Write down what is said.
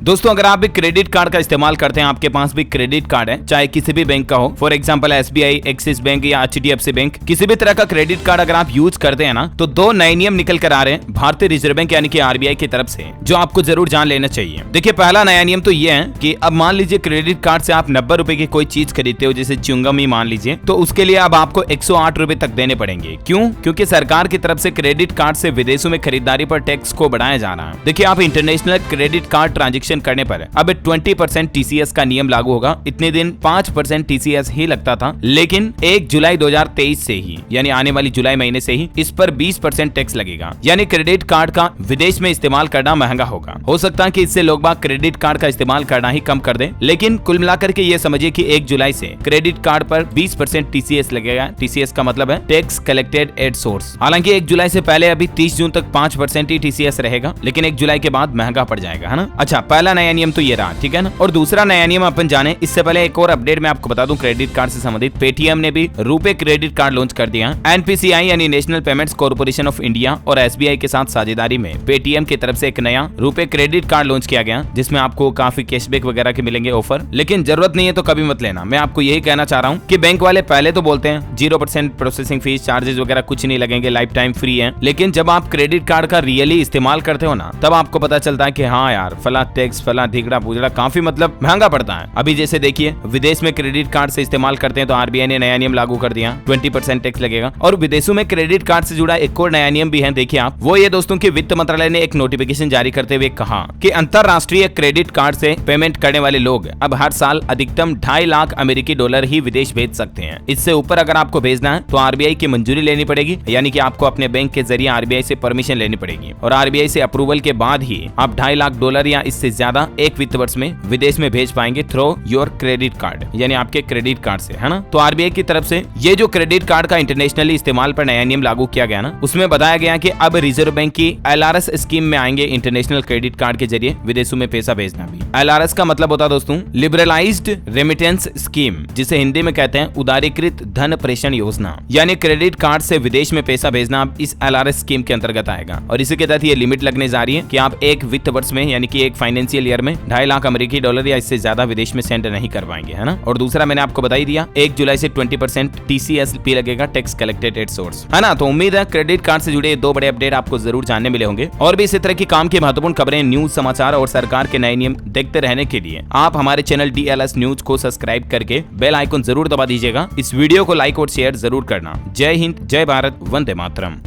दोस्तों अगर आप भी क्रेडिट कार्ड का इस्तेमाल करते हैं, आपके पास भी क्रेडिट कार्ड है, चाहे किसी भी बैंक का हो, for example SBI, axis bank या HDFC बैंक, किसी भी तरह का क्रेडिट कार्ड अगर आप यूज करते हैं ना, तो 2 नए नियम निकल कर आ रहे हैं भारतीय रिजर्व बैंक यानी कि RBI की तरफ से, जो आपको जरूर जान लेना चाहिए। देखिए पहला नया नियम तो ये है कि अब मान लीजिए क्रेडिट कार्ड से आप 90 रुपए की कोई चीज खरीदते हो, जैसे च्युइंगम ही मान लीजिए, तो उसके लिए अब आपको 108 रुपए तक देने पड़ेंगे। क्यों? क्योंकि सरकार की तरफ से क्रेडिट कार्ड से विदेशों में खरीदारी पर टैक्स को बढ़ाया जा रहा है। देखिए आप इंटरनेशनल क्रेडिट कार्ड ट्रांजेक्शन करने पर अब 20% TCS का नियम लागू होगा। इतने दिन 5% TCS ही लगता था, लेकिन 1 जुलाई 2023 से ही, यानी आने वाली जुलाई महीने से ही इस पर 20% टैक्स लगेगा। यानी क्रेडिट कार्ड का विदेश में इस्तेमाल करना महंगा होगा। हो सकता है कि इससे लोग बाग क्रेडिट कार्ड का इस्तेमाल करना ही कम कर दें, लेकिन कुल मिलाकर के ये समझिए कि 1 जुलाई से क्रेडिट कार्ड पर 20% TCS लगेगा। TCS का मतलब है टैक्स कलेक्टेड एट सोर्स। हालांकि 1 जुलाई से पहले अभी 30 जून तक 5% ही TCS रहेगा, लेकिन 1 जुलाई के बाद महंगा पड़ जाएगा, है ना। अच्छा, पहला नया नियम तो ये रहा, ठीक है ना। और दूसरा नया नियम अपन जाने इससे पहले एक और अपडेट मैं आपको बता दूं क्रेडिट कार्ड से संबंधित। पेटीएम ने भी रुपे क्रेडिट कार्ड लॉन्च कर दिया। NPCI यानी national payments corporation of India और SBI के साथ साझेदारी में पेटीएम की तरफ से एक नया रुपे क्रेडिट कार्ड लॉन्च किया गया, जिसमें आपको काफी कैशबैक वगैरह के मिलेंगे ऑफर। लेकिन जरूरत नहीं है तो कभी मत लेना। मैं आपको यही कहना चाह रहा हूँ कि बैंक वाले पहले तो बोलते हैं 0% प्रोसेसिंग फीस, चार्जेस वगैरह कुछ नहीं लगेंगे, लाइफ टाइम फ्री है। लेकिन जब आप क्रेडिट कार्ड का रियली इस्तेमाल करते हो ना, तब आपको पता चलता है कि हाँ यार फला टैक्स, फला धिगड़ा पुजड़ा, काफी मतलब महंगा पड़ता है। अभी जैसे देखिए विदेश में क्रेडिट कार्ड से इस्तेमाल करते हैं तो RBI ने नया नियम लागू कर दिया, 20% टैक्स लगेगा। और विदेशों में क्रेडिट कार्ड से जुड़ा एक और नया नियम भी है, देखिए आप, वो ये दोस्तों की वित्त मंत्रालय ने एक नोटिफिकेशन जारी करते हुए कहा कि अंतरराष्ट्रीय क्रेडिट कार्ड से पेमेंट करने वाले लोग अब हर साल अधिकतम 2.5 लाख अमेरिकी डॉलर ही विदेश भेज सकते हैं। इससे ऊपर अगर आपको भेजना है तो RBI की मंजूरी लेनी पड़ेगी, यानी कि आपको अपने बैंक के जरिए RBI से परमिशन लेनी पड़ेगी और RBI से अप्रूवल के बाद ही आप 2.5 लाख डॉलर या इससे ज्यादा एक वित्त वर्ष में विदेश में भेज पाएंगे थ्रू योर क्रेडिट कार्ड, यानी आपके क्रेडिट कार्ड से, है ना। तो RBI की तरफ से ये जो क्रेडिट कार्ड का इंटरनेशनली इस्तेमाल पर नया नियम लागू किया गया ना, उसमें बताया गया कि अब रिजर्व बैंक की LRS स्कीम में आएंगे इंटरनेशनल क्रेडिट कार्ड के जरिए विदेशों में पैसा भेजना भी। LRS का मतलब होता है दोस्तों लिबरलाइज्ड रेमिटेंस स्कीम, जिसे हिंदी में कहते हैं उदारीकृत धन प्रेषण योजना। यानी क्रेडिट कार्ड से विदेश में पैसा भेजना अब इस LRS स्कीम के अंतर्गत आएगा और इसी के तहत ये लिमिट लगने जा रही है कि आप एक वित्त वर्ष में, यानी कि एक फाइनेंशियल ईयर में 2.5 लाख अमेरिकी डॉलर या इससे ज्यादा विदेश में सेंड नहीं कर पाएंगे, है ना। और दूसरा मैंने आपको बता ही दिया 1 जुलाई से 20% TCS भी लगेगा, टैक्स कलेक्टेड एट सोर्स, है ना। तो उम्मीद है क्रेडिट कार्ड से जुड़े 2 बड़े अपडेट आपको जरूर जानने मिले होंगे। और भी इसी तरह की काम की महत्वपूर्ण खबरें, न्यूज, समाचार और सरकार के नए नियम देखते रहने के लिए आप हमारे चैनल DLS न्यूज को सब्सक्राइब करके बेल आइकन जरूर दबा दीजिएगा। इस वीडियो को लाइक और शेयर जरूर करना। जय हिंद, जय भारत, वंदे मातरम।